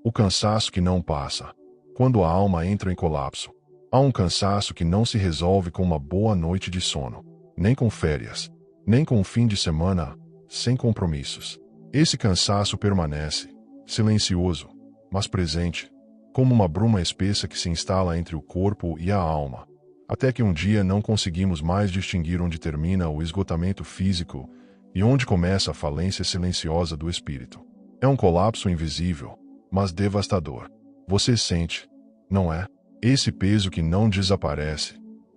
O cansaço que não passa. Quando a alma entra em colapso, há um cansaço que não se resolve com uma boa noite de sono, nem com férias, nem com um fim de semana, sem compromissos. Esse cansaço permanece, silencioso, mas presente, como uma bruma espessa que se instala entre o corpo e a alma, até que um dia não conseguimos mais distinguir onde termina o esgotamento físico e onde começa a falência silenciosa do espírito. É um colapso invisível, mas devastador. Você sente, não é? Esse peso que não desaparece,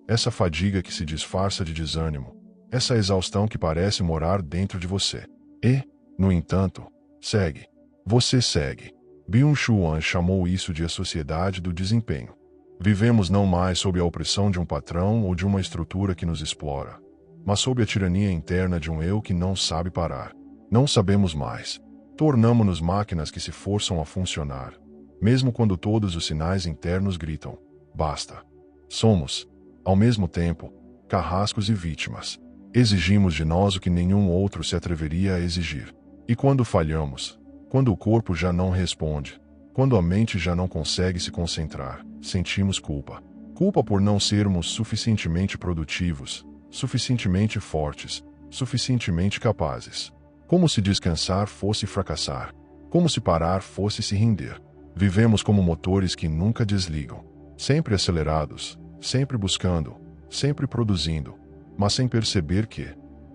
essa fadiga que se disfarça de desânimo, essa exaustão que parece morar dentro de você. E, no entanto, segue. Você segue. Byung-Chul Han chamou isso de a sociedade do desempenho. Vivemos não mais sob a opressão de um patrão ou de uma estrutura que nos explora, mas sob a tirania interna de um eu que não sabe parar. Não sabemos mais. Tornamo-nos máquinas que se forçam a funcionar, mesmo quando todos os sinais internos gritam: basta. Somos, ao mesmo tempo, carrascos e vítimas. Exigimos de nós o que nenhum outro se atreveria a exigir. E quando falhamos, quando o corpo já não responde, quando a mente já não consegue se concentrar, sentimos culpa. Culpa por não sermos suficientemente produtivos, suficientemente fortes, suficientemente capazes. Como se descansar fosse fracassar. Como se parar fosse se render. Vivemos como motores que nunca desligam, sempre acelerados, sempre buscando, sempre produzindo, mas sem perceber que,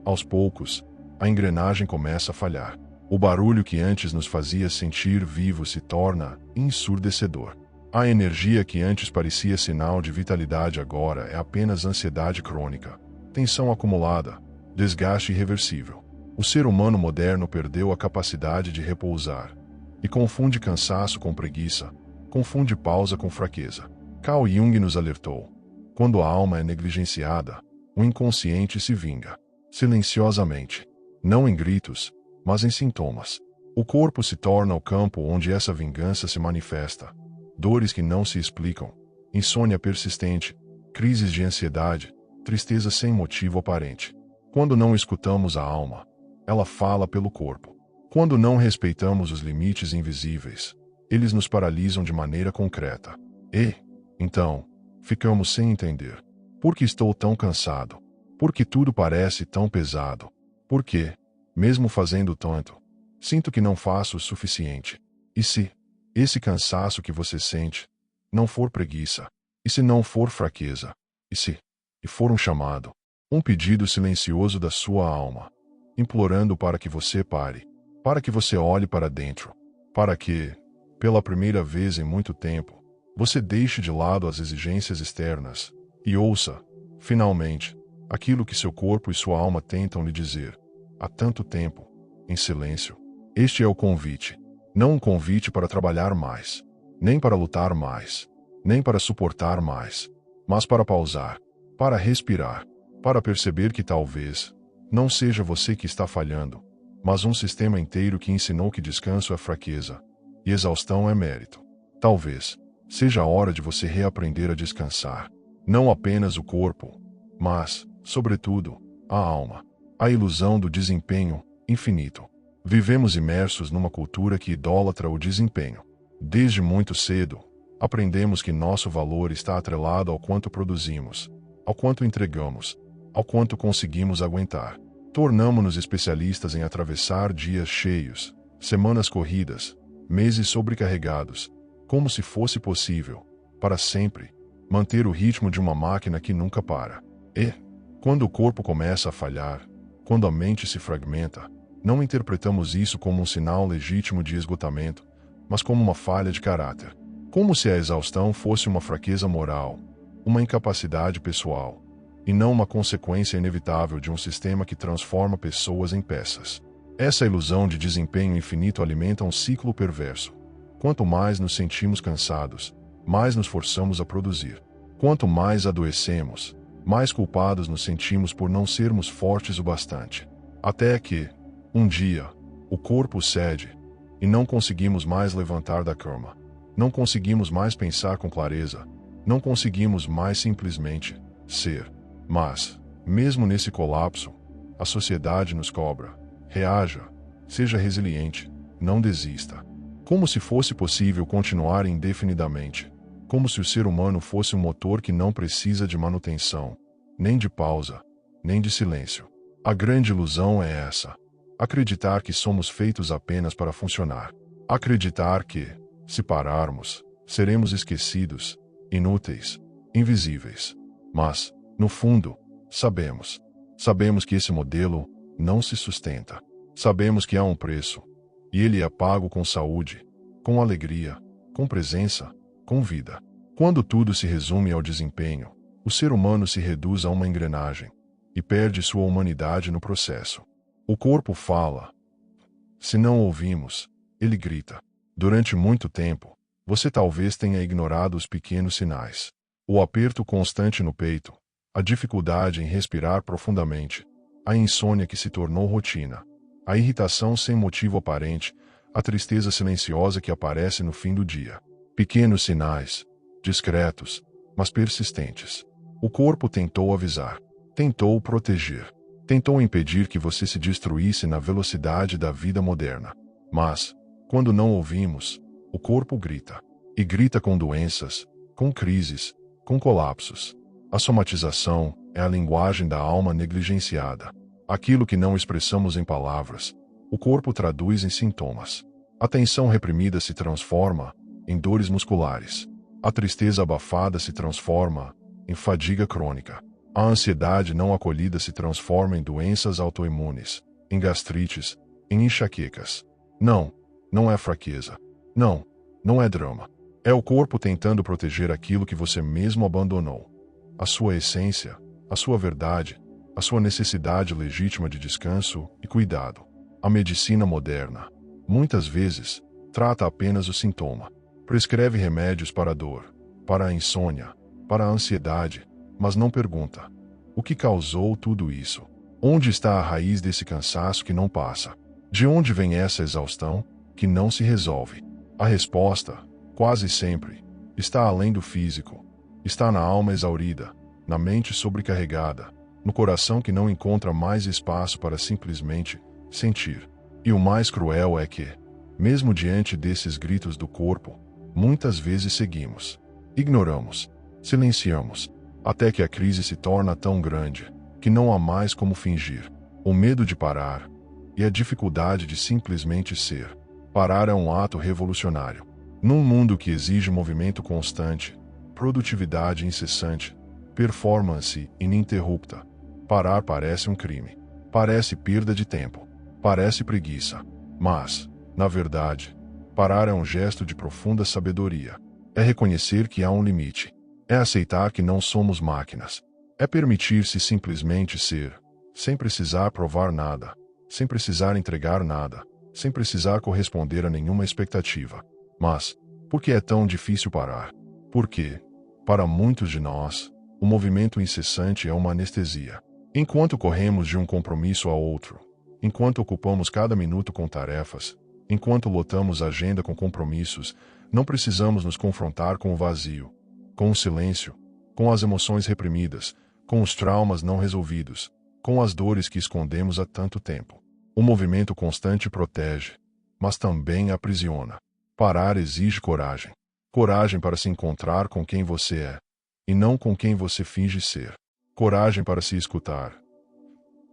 aos poucos, a engrenagem começa a falhar. O barulho que antes nos fazia sentir vivos se torna ensurdecedor. A energia que antes parecia sinal de vitalidade agora é apenas ansiedade crônica, tensão acumulada, desgaste irreversível. O ser humano moderno perdeu a capacidade de repousar e confunde cansaço com preguiça, confunde pausa com fraqueza. Carl Jung nos alertou: quando a alma é negligenciada, o inconsciente se vinga, silenciosamente, não em gritos, mas em sintomas. O corpo se torna o campo onde essa vingança se manifesta. Dores que não se explicam, insônia persistente, crises de ansiedade, tristeza sem motivo aparente. Quando não escutamos a alma, ela fala pelo corpo. Quando não respeitamos os limites invisíveis, eles nos paralisam de maneira concreta. E, então, ficamos sem entender. Por que estou tão cansado? Por que tudo parece tão pesado? Por que, mesmo fazendo tanto, sinto que não faço o suficiente? E se esse cansaço que você sente não for preguiça? E se não for fraqueza? E for um chamado, um pedido silencioso da sua alma, implorando para que você pare, para que você olhe para dentro, para que, pela primeira vez em muito tempo, você deixe de lado as exigências externas e ouça, finalmente, aquilo que seu corpo e sua alma tentam lhe dizer há tanto tempo, em silêncio. Este é o convite. Não um convite para trabalhar mais, nem para lutar mais, nem para suportar mais, mas para pausar, para respirar, para perceber que talvez não seja você que está falhando, mas um sistema inteiro que ensinou que descanso é fraqueza e exaustão é mérito. Talvez seja a hora de você reaprender a descansar, não apenas o corpo, mas, sobretudo, a alma. A ilusão do desempenho infinito. Vivemos imersos numa cultura que idolatra o desempenho. Desde muito cedo, aprendemos que nosso valor está atrelado ao quanto produzimos, ao quanto entregamos, ao quanto conseguimos aguentar. Tornamo-nos especialistas em atravessar dias cheios, semanas corridas, meses sobrecarregados, como se fosse possível, para sempre, manter o ritmo de uma máquina que nunca para. E, quando o corpo começa a falhar, quando a mente se fragmenta, não interpretamos isso como um sinal legítimo de esgotamento, mas como uma falha de caráter. Como se a exaustão fosse uma fraqueza moral, uma incapacidade pessoal, e não uma consequência inevitável de um sistema que transforma pessoas em peças. Essa ilusão de desempenho infinito alimenta um ciclo perverso. Quanto mais nos sentimos cansados, mais nos forçamos a produzir. Quanto mais adoecemos, mais culpados nos sentimos por não sermos fortes o bastante. Até que, um dia, o corpo cede, e não conseguimos mais levantar da cama. Não conseguimos mais pensar com clareza. Não conseguimos mais simplesmente ser. Mas, mesmo nesse colapso, a sociedade nos cobra: reaja, seja resiliente, não desista. Como se fosse possível continuar indefinidamente. Como se o ser humano fosse um motor que não precisa de manutenção, nem de pausa, nem de silêncio. A grande ilusão é essa. Acreditar que somos feitos apenas para funcionar. Acreditar que, se pararmos, seremos esquecidos, inúteis, invisíveis. Mas, no fundo, sabemos. Sabemos que esse modelo não se sustenta. Sabemos que há um preço. E ele é pago com saúde, com alegria, com presença, com vida. Quando tudo se resume ao desempenho, o ser humano se reduz a uma engrenagem e perde sua humanidade no processo. O corpo fala. Se não ouvimos, ele grita. Durante muito tempo, você talvez tenha ignorado os pequenos sinais. O aperto constante no peito, a dificuldade em respirar profundamente, a insônia que se tornou rotina, a irritação sem motivo aparente, a tristeza silenciosa que aparece no fim do dia. Pequenos sinais, discretos, mas persistentes. O corpo tentou avisar, tentou proteger, tentou impedir que você se destruísse na velocidade da vida moderna. Mas, quando não ouvimos, o corpo grita. E grita com doenças, com crises, com colapsos. A somatização é a linguagem da alma negligenciada. Aquilo que não expressamos em palavras, o corpo traduz em sintomas. A tensão reprimida se transforma em dores musculares. A tristeza abafada se transforma em fadiga crônica. A ansiedade não acolhida se transforma em doenças autoimunes, em gastrites, em enxaquecas. Não é fraqueza. Não é drama. É o corpo tentando proteger aquilo que você mesmo abandonou. A sua essência, a sua verdade, a sua necessidade legítima de descanso e cuidado. A medicina moderna, muitas vezes, trata apenas o sintoma. Prescreve remédios para a dor, para a insônia, para a ansiedade, mas não pergunta: o que causou tudo isso? Onde está a raiz desse cansaço que não passa? De onde vem essa exaustão que não se resolve? A resposta, quase sempre, está além do físico. Está na alma exaurida, na mente sobrecarregada, no coração que não encontra mais espaço para simplesmente sentir. E o mais cruel é que, mesmo diante desses gritos do corpo, muitas vezes seguimos, ignoramos, silenciamos, até que a crise se torna tão grande que não há mais como fingir. O medo de parar e a dificuldade de simplesmente ser. Parar é um ato revolucionário. Num mundo que exige movimento constante, produtividade incessante, performance ininterrupta, parar parece um crime. Parece perda de tempo. Parece preguiça. Mas, na verdade, parar é um gesto de profunda sabedoria. É reconhecer que há um limite. É aceitar que não somos máquinas. É permitir-se simplesmente ser, sem precisar provar nada, sem precisar entregar nada, sem precisar corresponder a nenhuma expectativa. Mas, por que é tão difícil parar? Porque, para muitos de nós, o movimento incessante é uma anestesia. Enquanto corremos de um compromisso a outro, enquanto ocupamos cada minuto com tarefas, enquanto lotamos a agenda com compromissos, não precisamos nos confrontar com o vazio, com o silêncio, com as emoções reprimidas, com os traumas não resolvidos, com as dores que escondemos há tanto tempo. O movimento constante protege, mas também aprisiona. Parar exige coragem. Coragem para se encontrar com quem você é, e não com quem você finge ser. Coragem para se escutar.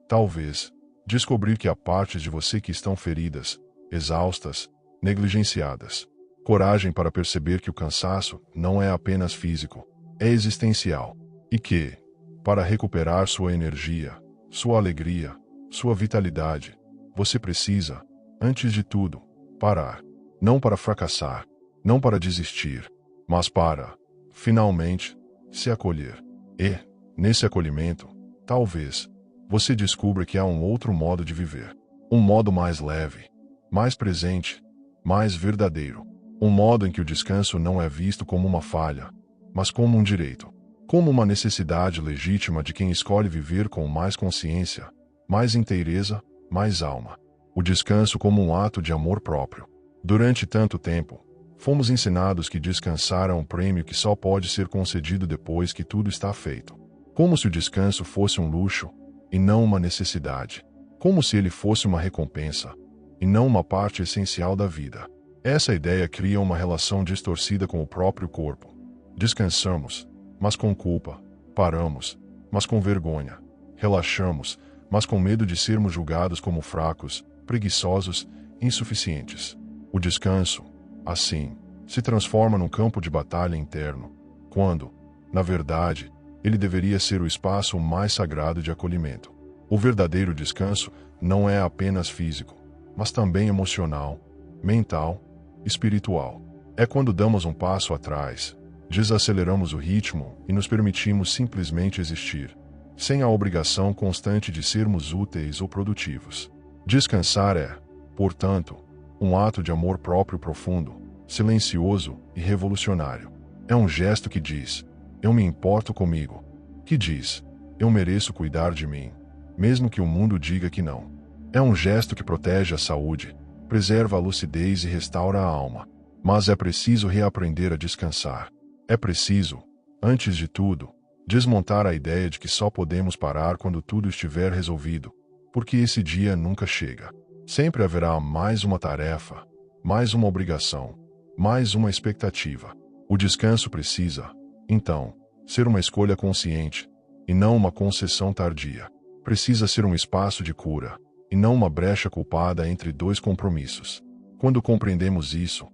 Talvez, descobrir que há partes de você que estão feridas, exaustas, negligenciadas. Coragem para perceber que o cansaço não é apenas físico, é existencial. E que, para recuperar sua energia, sua alegria, sua vitalidade, você precisa, antes de tudo, parar. Não para fracassar, não para desistir, mas para, finalmente, se acolher. E, nesse acolhimento, talvez, você descubra que há um outro modo de viver. Um modo mais leve, mais presente, mais verdadeiro. Um modo em que o descanso não é visto como uma falha, mas como um direito. Como uma necessidade legítima de quem escolhe viver com mais consciência, mais inteireza, mais alma. O descanso como um ato de amor próprio. Durante tanto tempo, fomos ensinados que descansar é um prêmio que só pode ser concedido depois que tudo está feito. Como se o descanso fosse um luxo, e não uma necessidade. Como se ele fosse uma recompensa, e não uma parte essencial da vida. Essa ideia cria uma relação distorcida com o próprio corpo. Descansamos, mas com culpa. Paramos, mas com vergonha. Relaxamos, mas com medo de sermos julgados como fracos, preguiçosos, insuficientes. O descanso, assim, se transforma num campo de batalha interno, quando, na verdade, ele deveria ser o espaço mais sagrado de acolhimento. O verdadeiro descanso não é apenas físico, mas também emocional, mental, espiritual. É quando damos um passo atrás, desaceleramos o ritmo e nos permitimos simplesmente existir, sem a obrigação constante de sermos úteis ou produtivos. Descansar é, portanto, um ato de amor próprio profundo, silencioso e revolucionário. É um gesto que diz: eu me importo comigo. Que diz: eu mereço cuidar de mim, mesmo que o mundo diga que não. É um gesto que protege a saúde, preserva a lucidez e restaura a alma. Mas é preciso reaprender a descansar. É preciso, antes de tudo, desmontar a ideia de que só podemos parar quando tudo estiver resolvido, porque esse dia nunca chega. Sempre haverá mais uma tarefa, mais uma obrigação, mais uma expectativa. O descanso precisa, então, ser uma escolha consciente, e não uma concessão tardia. Precisa ser um espaço de cura, e não uma brecha culpada entre dois compromissos. Quando compreendemos isso,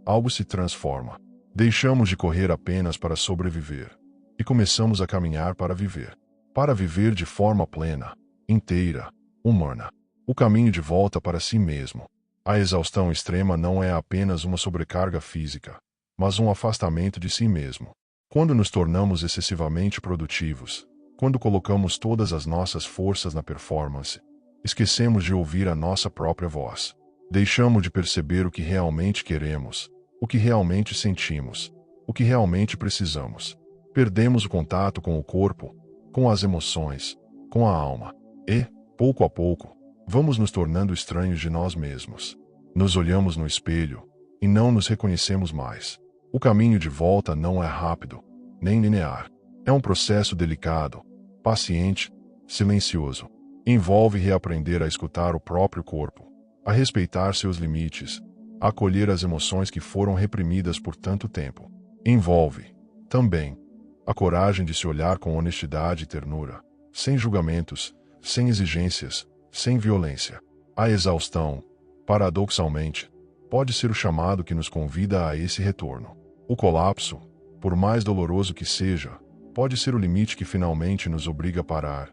algo se transforma. Deixamos de correr apenas para sobreviver, e começamos a caminhar para viver. Para viver de forma plena, inteira, humana. O caminho de volta para si mesmo. A exaustão extrema não é apenas uma sobrecarga física, mas um afastamento de si mesmo. Quando nos tornamos excessivamente produtivos, quando colocamos todas as nossas forças na performance, esquecemos de ouvir a nossa própria voz. Deixamos de perceber o que realmente queremos, o que realmente sentimos, o que realmente precisamos. Perdemos o contato com o corpo, com as emoções, com a alma. E, pouco a pouco, vamos nos tornando estranhos de nós mesmos. Nos olhamos no espelho e não nos reconhecemos mais. O caminho de volta não é rápido, nem linear. É um processo delicado, paciente, silencioso. Envolve reaprender a escutar o próprio corpo, a respeitar seus limites, a acolher as emoções que foram reprimidas por tanto tempo. Envolve, também, a coragem de se olhar com honestidade e ternura, sem julgamentos, sem exigências, sem violência. A exaustão, paradoxalmente, pode ser o chamado que nos convida a esse retorno. O colapso, por mais doloroso que seja, pode ser o limite que finalmente nos obriga a parar.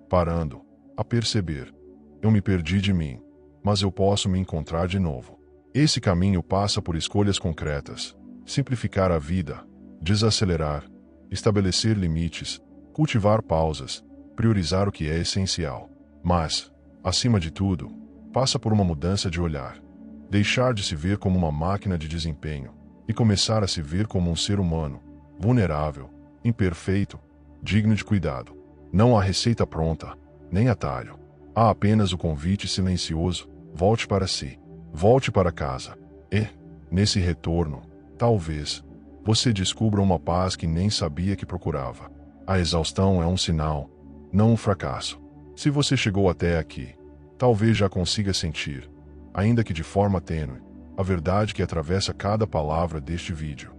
Parando, a perceber: eu me perdi de mim, mas eu posso me encontrar de novo. Esse caminho passa por escolhas concretas: simplificar a vida, desacelerar, estabelecer limites, cultivar pausas, priorizar o que é essencial. Mas, acima de tudo, passa por uma mudança de olhar. Deixar de se ver como uma máquina de desempenho e começar a se ver como um ser humano, vulnerável, imperfeito, digno de cuidado. Não há receita pronta, nem atalho. Há apenas o convite silencioso: volte para si, volte para casa. E, nesse retorno, talvez, você descubra uma paz que nem sabia que procurava. A exaustão é um sinal, não um fracasso. Se você chegou até aqui, talvez já consiga sentir, ainda que de forma tênue, a verdade que atravessa cada palavra deste vídeo.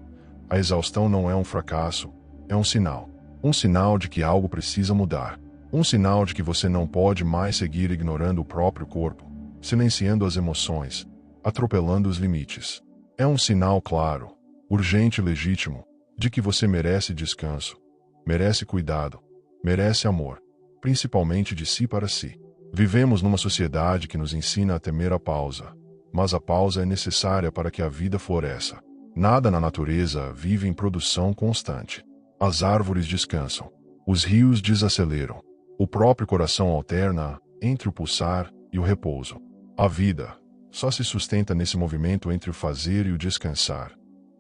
A exaustão não é um fracasso, é um sinal. Um sinal de que algo precisa mudar. Um sinal de que você não pode mais seguir ignorando o próprio corpo, silenciando as emoções, atropelando os limites. É um sinal claro, urgente e legítimo, de que você merece descanso, merece cuidado, merece amor, principalmente de si para si. Vivemos numa sociedade que nos ensina a temer a pausa, mas a pausa é necessária para que a vida floresça. Nada na natureza vive em produção constante. As árvores descansam, os rios desaceleram, o próprio coração alterna entre o pulsar e o repouso. A vida só se sustenta nesse movimento entre o fazer e o descansar,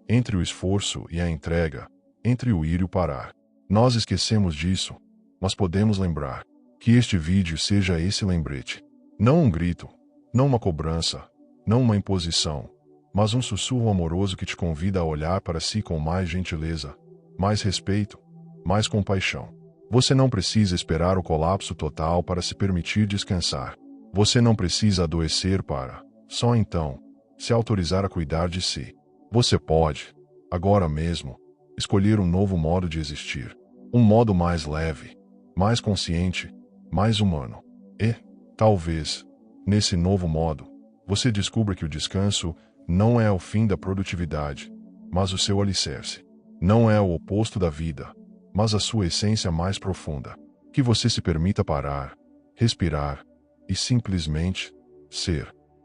entre o esforço e a entrega, entre o ir e o parar. Nós esquecemos disso, mas podemos lembrar. Que este vídeo seja esse lembrete. Não um grito, não uma cobrança, não uma imposição, mas um sussurro amoroso que te convida a olhar para si com mais gentileza, mais respeito, mais compaixão. Você não precisa esperar o colapso total para se permitir descansar. Você não precisa adoecer para, só então, se autorizar a cuidar de si. Você pode, agora mesmo, escolher um novo modo de existir. Um modo mais leve, mais consciente, mais humano. E, talvez, nesse novo modo, você descubra que o descanso não é o fim da produtividade, mas o seu alicerce. Não é o oposto da vida, mas a sua essência mais profunda. Que você se permita parar, respirar e simplesmente ser.